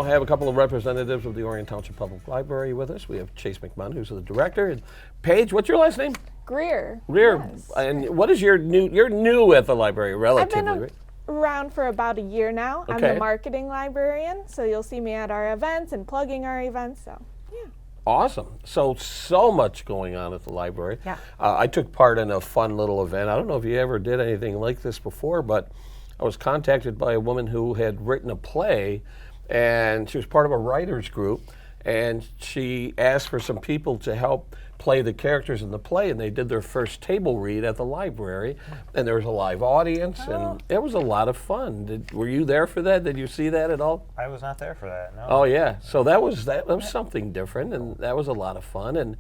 now have a couple of representatives of the Orion Township Public Library with us. We have Chase McMunn, who's the director, and Paige, what's your last name? Greer. Greer. Yes. And what is you're new at the library, relatively, I've been right? around for about a year now. I'm Okay. the marketing librarian, so you'll see me at our events and plugging our events. So, yeah. Awesome. So much going on at the library. Yeah. I took part in a fun little event. I don't know if you ever did anything like this before, but I was contacted by a woman who had written a play, and she was part of a writer's group, and she asked for some people to help play the characters in the play, and they did their first table read at the library, and there was a live audience, and it was a lot of fun. Were you there for that? Did you see that at all? I was not there for that, no. Oh yeah, so that was something different, and that was a lot of fun. And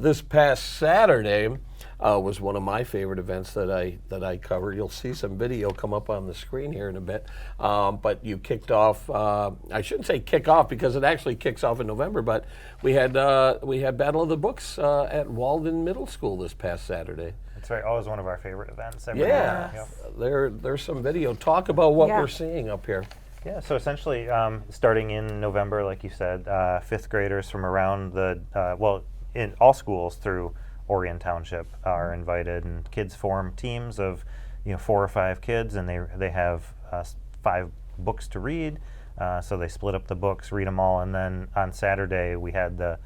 this past Saturday was one of my favorite events that I covered. You'll see some video come up on the screen here in a bit. But you kicked off. I shouldn't say kick off because it actually kicks off in November. But we had Battle of the Books at Walden Middle School this past Saturday. It's always one of our favorite events every Yeah, year. there's some video. Talk about what Yeah. we're seeing up here. Yeah, so essentially, starting in November, like you said, fifth graders from around in all schools through Orion Township are invited, and kids form teams of 4 or 5 kids, and they have 5 books to read. So they split up the books, read them all, and then on Saturday we had the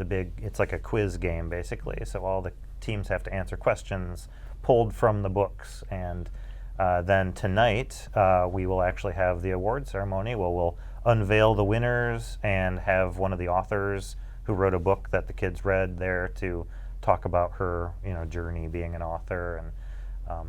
big. It's like a quiz game basically. So all the teams have to answer questions pulled from the books, and then tonight we will actually have the award ceremony. We'll unveil the winners and have one of the authors who wrote a book that the kids read there to talk about her journey being an author and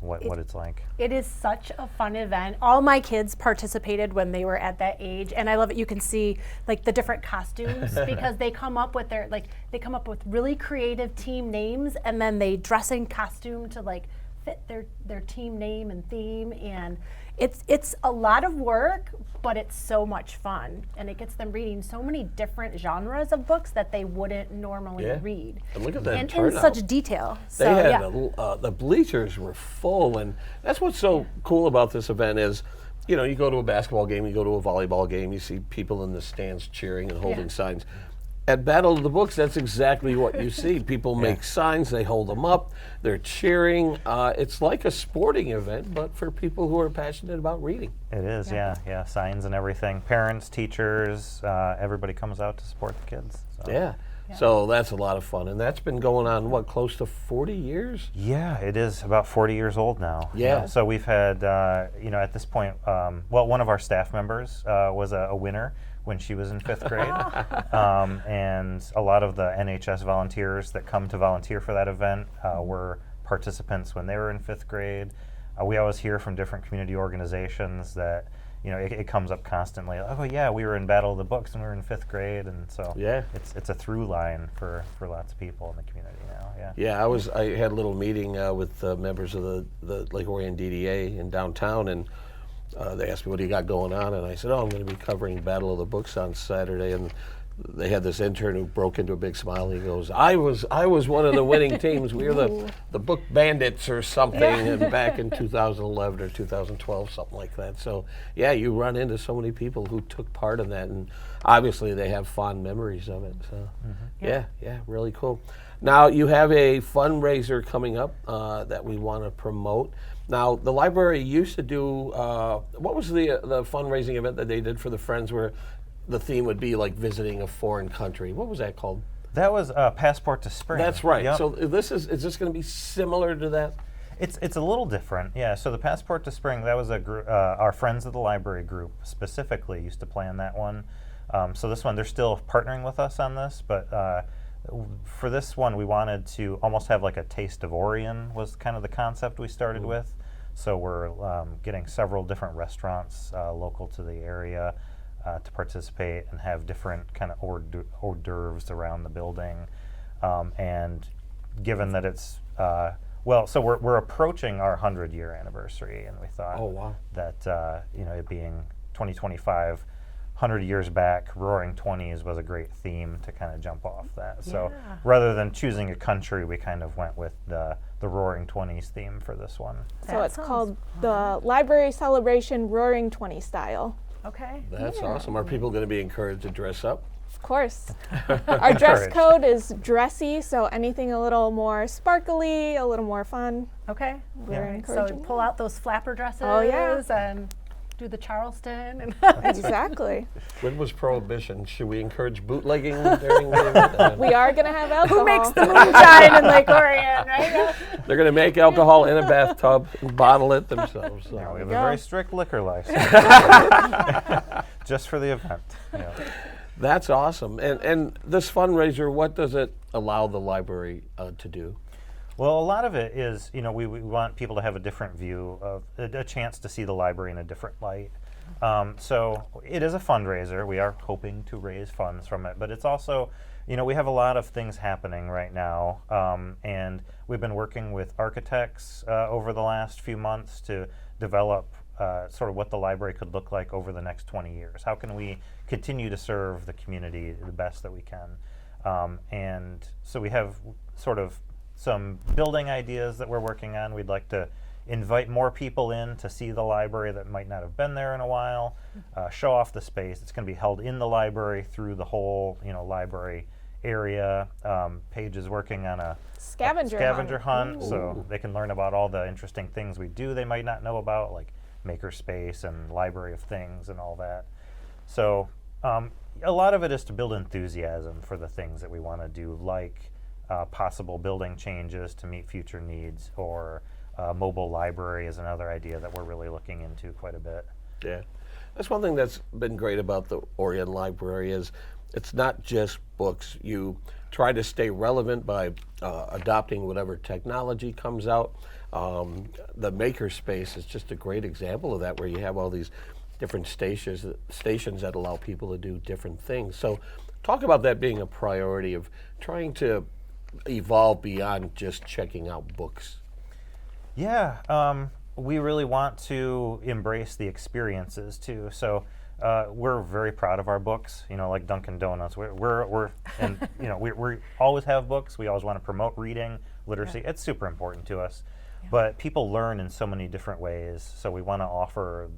what it's like. It is such a fun event. All my kids participated when they were at that age, and I love it. You can see like the different costumes because they come up with really creative team names, and then they dress in costume to like fit their team name and theme, and it's a lot of work, but it's so much fun, and it gets them reading so many different genres of books that they wouldn't normally read. And look at that and turnout. in such detail. They So, had yeah. the bleachers were full, and that's what's so cool about this event is, you go to a basketball game, you go to a volleyball game, you see people in the stands cheering and holding signs. At Battle of the Books, that's exactly what you see. People make signs, they hold them up, they're cheering. It's like a sporting event, but for people who are passionate about reading. It is, yeah, signs and everything. Parents, teachers, everybody comes out to support the kids. So. Yeah. So that's a lot of fun, and that's been going on, close to 40 years? Yeah, it is about 40 years old now. Yeah. So we've had, at this point, one of our staff members was a winner when she was in 5th grade. And a lot of the NHS volunteers that come to volunteer for that event were participants when they were in 5th grade. We always hear from different community organizations that, it comes up constantly. Oh yeah, we were in Battle of the Books when we were in 5th grade, and so it's a through line for lots of people in the community now. Yeah, I had a little meeting with members of the Lake Orion DDA in downtown, and they asked me, what do you got going on? And I said, I'm going to be covering Battle of the Books on Saturday. And they had this intern who broke into a big smile. He goes, I was one of the winning teams. We were the book bandits or something, and back in 2011 or 2012, something like that. So yeah, you run into so many people who took part in that, and obviously they have fond memories of it. So yeah, really cool. Now you have a fundraiser coming up that we want to promote. Now, the library used to do, what was the fundraising event that they did for the Friends where the theme would be like visiting a foreign country? What was that called? That was Passport to Spring. That's right. Yep. So is this going to be similar to that? It's a little different, yeah. So the Passport to Spring, that was a group, our Friends of the Library group specifically used to plan that one. So this one, they're still partnering with us on this, but for this one, we wanted to almost have like a taste of Orion was kind of the concept we started with. So we're getting several different restaurants local to the area to participate and have different kind of hors d'oeuvres around the building. And given that it's, so we're approaching our 100-year anniversary, and we thought that, it being 2025, 100 years back, Roaring Twenties was a great theme to kind of jump off that. So rather than choosing a country, we kind of went with the Roaring Twenties theme for this one. So it's called the Library Celebration Roaring 20 style. Okay. That's awesome. Are people going to be encouraged to dress up? Of course. Our dress Encouraged. code is dressy, so anything a little more sparkly, a little more fun. Okay. We're All right. So encouraging pull out those flapper dresses. Oh, yeah. And do the Charleston. And Exactly. When was Prohibition? Should we encourage bootlegging during the event? We are going to have alcohol. who makes the moonshine in Lake Orion, right? They're going to make alcohol in a bathtub and bottle it themselves. So. Yeah, we have go. a very strict liquor license. Just for the event. Yeah. That's awesome. And this fundraiser, what does it allow the library to do? Well, a lot of it is, we want people to have a different view of a chance to see the library in a different light. So it is a fundraiser. We are hoping to raise funds from it, but it's also, we have a lot of things happening right now, and we've been working with architects over the last few months to develop sort of what the library could look like over the next 20 years. How can we continue to serve the community the best that we can? And so we have sort of some building ideas that we're working on. We'd like to invite more people in to see the library that might not have been there in a while, show off the space. It's going to be held in the library through the whole library area. Paige is working on a Scavenger hunt, so they can learn about all the interesting things we do they might not know about, like makerspace and library of things and all that. So a lot of it is to build enthusiasm for the things that we want to do, like possible building changes to meet future needs, or mobile library is another idea that we're really looking into quite a bit. Yeah. That's one thing that's been great about the Orion Library is it's not just books. You try to stay relevant by adopting whatever technology comes out. The makerspace is just a great example of that, where you have all these different stations that allow people to do different things. So talk about that being a priority of trying to evolve beyond just checking out books. Yeah, we really want to embrace the experiences too. So we're very proud of our books. Like Dunkin' Donuts, we always have books. We always want to promote reading, literacy. It's super important to us. But people learn in so many different ways. So we want to offer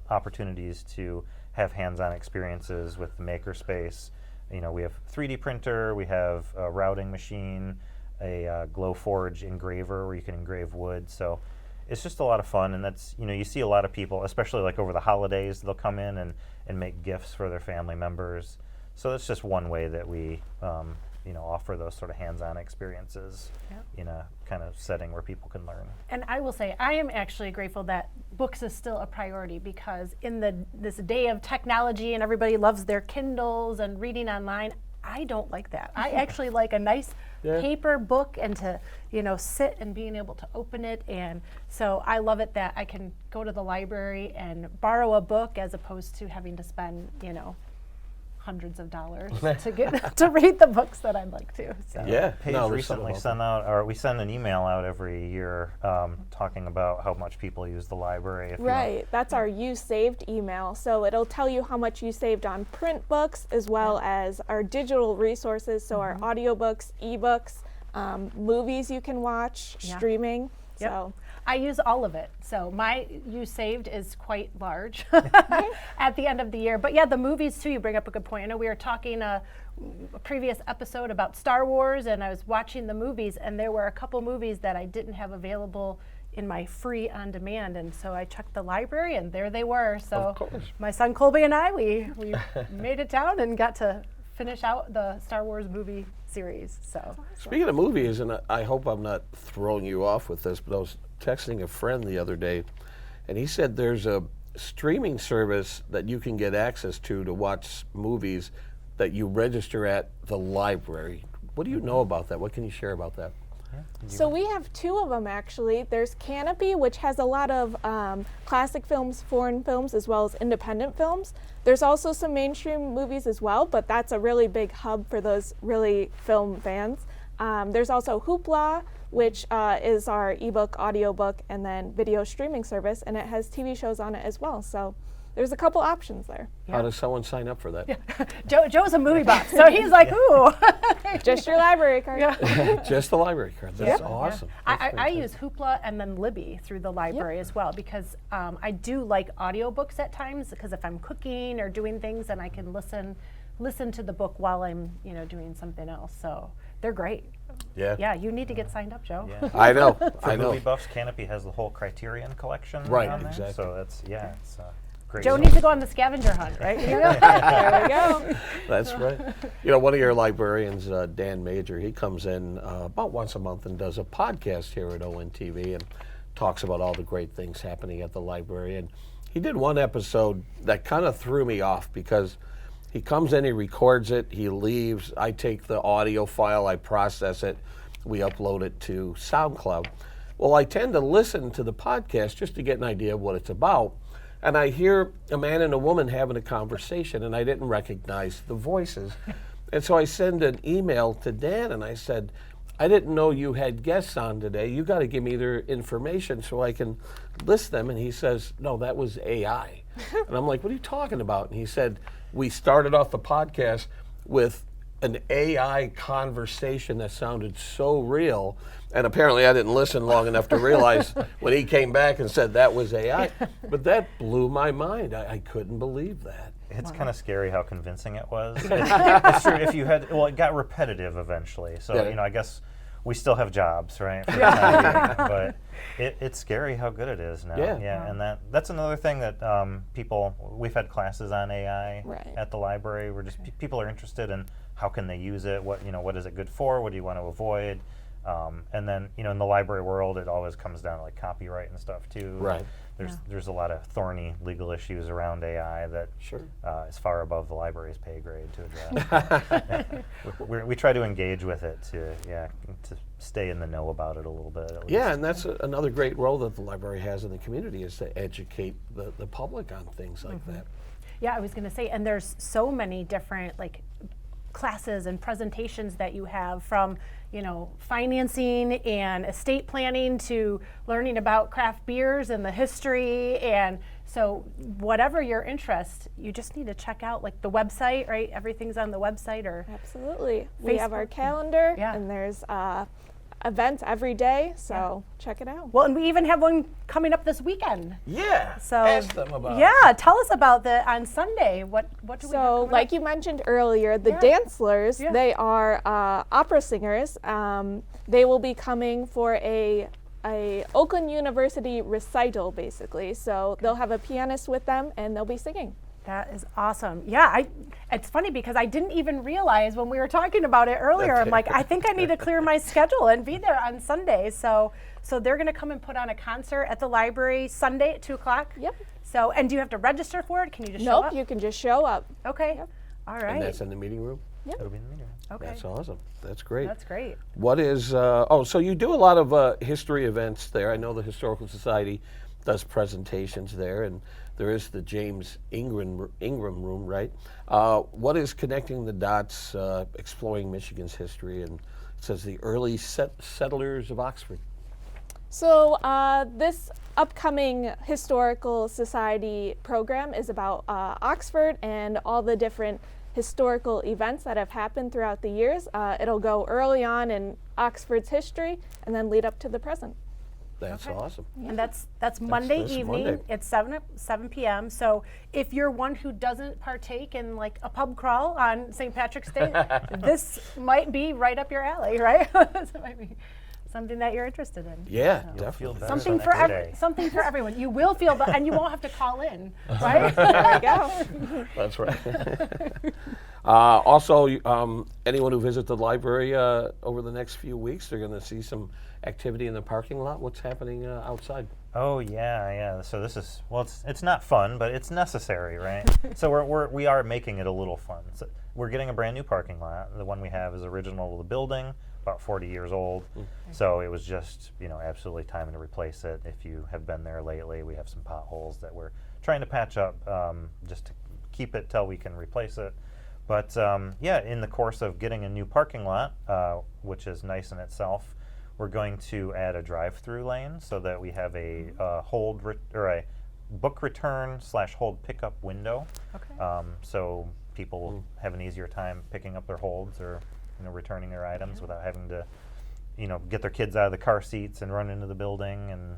opportunities to have hands-on experiences with the makerspace. We have 3D printer, we have a routing machine, a Glowforge engraver where you can engrave wood. So it's just a lot of fun, and that's, you see a lot of people, especially like over the holidays, they'll come in and make gifts for their family members. So that's just one way that we offer those sort of hands-on experiences in a kind of setting where people can learn. And I will say, I am actually grateful that books is still a priority, because in this day of technology and everybody loves their Kindles and reading online, I don't like that. I actually like a nice paper book, and to sit and being able to open it. And so I love it that I can go to the library and borrow a book, as opposed to having to spend hundreds of dollars to get to read the books that I'd like to. So. Yeah. Paige No, there's recently something we send an email out every year talking about how much people use the library. If Right, that's our You Saved email. So it'll tell you how much you saved on print books, as well as our digital resources, so our audiobooks, ebooks, movies you can watch, streaming. Yep. So I use all of it. So my You Saved is quite large at the end of the year. But yeah, the movies too, you bring up a good point. I know we were talking a previous episode about Star Wars, and I was watching the movies, and there were a couple movies that I didn't have available in my free on demand, and so I checked the library, and there they were. So Of course. my son Colby and I, we made it down and got to finish out the Star Wars movie series. So Speaking of movies, and I hope I'm not throwing you off with this, but I was texting a friend the other day, and he said there's a streaming service that you can get access to watch movies that you register at the library. What do you know about that? What can you share about that? So we have two of them, actually. There's Canopy, which has a lot of classic films, foreign films, as well as independent films. There's also some mainstream movies as well, but that's a really big hub for those really film fans. There's also Hoopla, which is our ebook, audiobook, and then video streaming service, and it has TV shows on it as well. So there's a couple options there. How does someone sign up for that? Joe's a movie buff, so he's like, ooh. Just your library card. Just the library card. That's awesome. I use Hoopla and then Libby through the library as well, because I do like audiobooks at times, because if I'm cooking or doing things, then I can listen to the book while I'm doing something else. So they're great. Yeah, you need to get signed up, Joe. Yeah. I know. For I know. movie buffs, Canopy has the whole Criterion collection Right, on there. exactly. So that's it's great. Joe needs to go on the scavenger hunt, right? There we go. That's right. One of your librarians, Dan Major, he comes in about once a month and does a podcast here at ONTV and talks about all the great things happening at the library. And he did one episode that kind of threw me off because he comes in, he records it, he leaves. I take the audio file, I process it, we upload it to SoundCloud. Well, I tend to listen to the podcast just to get an idea of what it's about. And I hear a man and a woman having a conversation, and I didn't recognize the voices. And so I send an email to Dan, and I said, I didn't know you had guests on today. You got to give me their information so I can list them. And he says, no, that was AI. And I'm like, what are you talking about? And he said, we started off the podcast with an AI conversation that sounded so real. And apparently I didn't listen long enough to realize when he came back and said that was AI. But that blew my mind. I couldn't believe that. It's kind of scary how convincing it was. It's true. If you had, it got repetitive eventually. So I guess we still have jobs, right? For the time being, but it's scary how good it is now. Yeah. And that's another thing that we've had classes on AI at the library. We're just people are interested in how can they use it. What is it good for? What do you want to avoid? And then in the library world, it always comes down to like copyright and stuff too. Right. There's a lot of thorny legal issues around AI that is far above the library's pay grade to address. we try to engage with it to stay in the know about it a little bit. At least. Yeah, and that's another great role that the library has in the community is to educate the public on things like that. Yeah, I was going to say, and there's so many different classes and presentations that you have, from financing and estate planning to learning about craft beers and the history. And so whatever your interest, you just need to check out the website, right? Everything's on the website. Or Absolutely. We have our calendar, Yeah. and there's events every day, so check it out. well, and we even have one coming up this weekend. Yeah. So ask them about it. yeah, tell us about on Sunday. What do we have So, coming like up? you mentioned earlier, the Yeah. Dancelers, Yeah. they are opera singers. They will be coming for a Oakland University recital, basically. So they'll have a pianist with them, and they'll be singing. That is awesome. Yeah, it's funny because I didn't even realize when we were talking about it earlier. I'm like, I think I need to clear my schedule and be there on Sunday. So they're going to come and put on a concert at the library Sunday at 2:00. Yep. So, and do you have to register for it? Can you just show Nope, up? you can just show up. Okay. Yep. All And right. that's in the meeting room? It'll be in the meeting. Okay. That's awesome. That's great. That's great. What is, so you do a lot of history events there. I know the Historical Society does presentations there, and there is the James Ingram Room, right? What is Connecting the Dots, Exploring Michigan's History, and it says the early settlers of Oxford. So this upcoming Historical Society program is about Oxford and all the different historical events that have happened throughout the years. It'll go early on in Oxford's history and then lead up to the present. That's Okay. awesome. And that's Monday this evening. Monday. It's 7 p.m. So if you're one who doesn't partake in a pub crawl on St. Patrick's Day, this might be right up your alley, right? This might be something that you're interested in. Yeah, You'll feel definitely. better Something the for next day. something for everyone. You will feel better, and you won't have to call in, right? There we go. That's right. Also, anyone who visits the library over the next few weeks, they're going to see some activity in the parking lot. What's happening outside? Oh yeah. So this is it's not fun, but it's necessary, right? So we are making it a little fun. So we're getting a brand new parking lot. The one we have is original to the building, about 40 years old. So it was just absolutely time to replace it. If you have been there lately, we have some potholes that we're trying to patch up just to keep it till we can replace it. But in the course of getting a new parking lot, which is nice in itself, we're going to add a drive-through lane so that we have a book return / hold pickup window. Okay. So people have an easier time picking up their holds or returning their items without having to get their kids out of the car seats and run into the building. And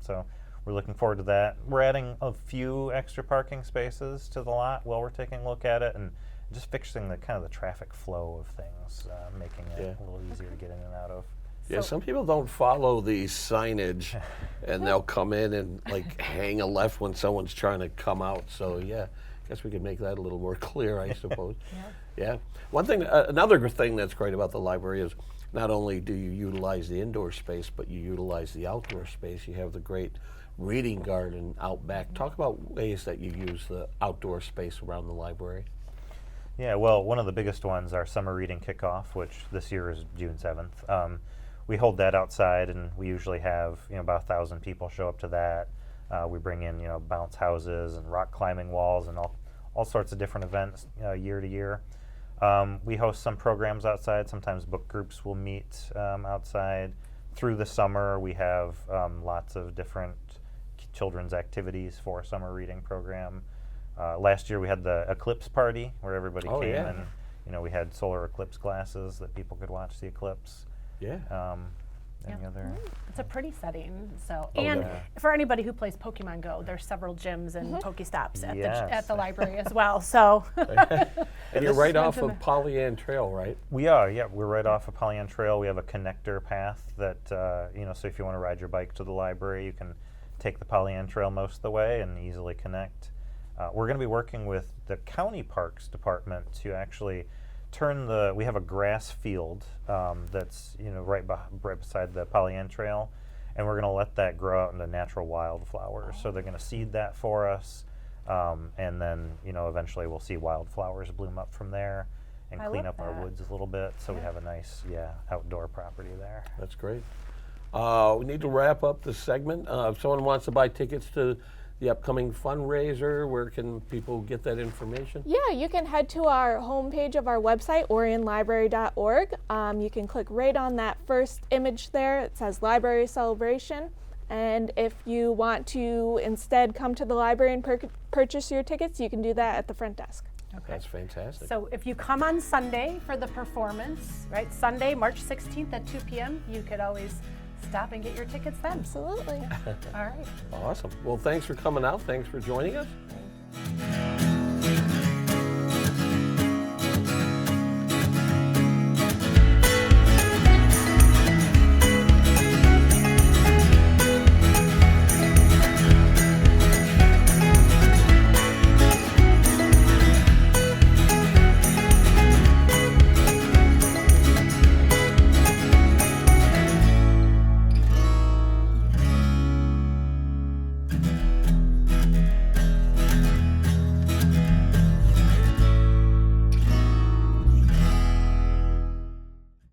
so we're looking forward to that. We're adding a few extra parking spaces to the lot while we're taking a look at it, and just fixing the kind of the traffic flow of things, making it a little easier to get in and out of. Yeah, some people don't follow the signage, and they'll come in and like hang a left when someone's trying to come out. So yeah, I guess we could make that a little more clear, I suppose. Yeah. One thing, another thing that's great about the library is not only do you utilize the indoor space, but you utilize the outdoor space. You have the great reading garden out back. Talk about ways that you use the outdoor space around the library. Yeah, well, one of the biggest ones, our summer reading kickoff, which this year is June 7th. We hold that outside, and we usually have about 1,000 people show up to that. We bring in bounce houses and rock climbing walls and all sorts of different events year to year. We host some programs outside. Sometimes book groups will meet outside. Through the summer, we have lots of different children's activities for a summer reading program. Last year we had the eclipse party where everybody came, and we had solar eclipse glasses that people could watch the eclipse. Yeah. Any other? It's a pretty setting. So, Oh, and yeah. for anybody who plays Pokemon Go, there's several gyms and Pokestops at Yes. at the library as well. So, And you're right off went of to Pollyant Trail, right? We are, yeah. We're right off of Pollyant Trail. We have a connector path that, so if you want to ride your bike to the library, you can take the Pollyant Trail most of the way and easily connect. We're going to be working with the County Parks Department to actually we have a grass field that's right beside the Pollyant Trail, and we're going to let that grow out into natural wildflowers. So they're going to seed that for us, and then eventually we'll see wildflowers bloom up from there and I clean love up our that. woods a little bit. So we have a nice outdoor property there. That's great. We need to wrap up this segment. If someone wants to buy tickets to the upcoming fundraiser, where can people get that information? Yeah, you can head to our homepage of our website, orionlibrary.org. You can click right on that first image there. It says Library Celebration. And if you want to instead come to the library and purchase your tickets, you can do that at the front desk. That's fantastic. so if you come on Sunday for the performance, right? Sunday, March 16th at 2 p.m., you could always stop and get your tickets then. Absolutely. All right. Awesome. Well, thanks for coming out. Thanks for joining us.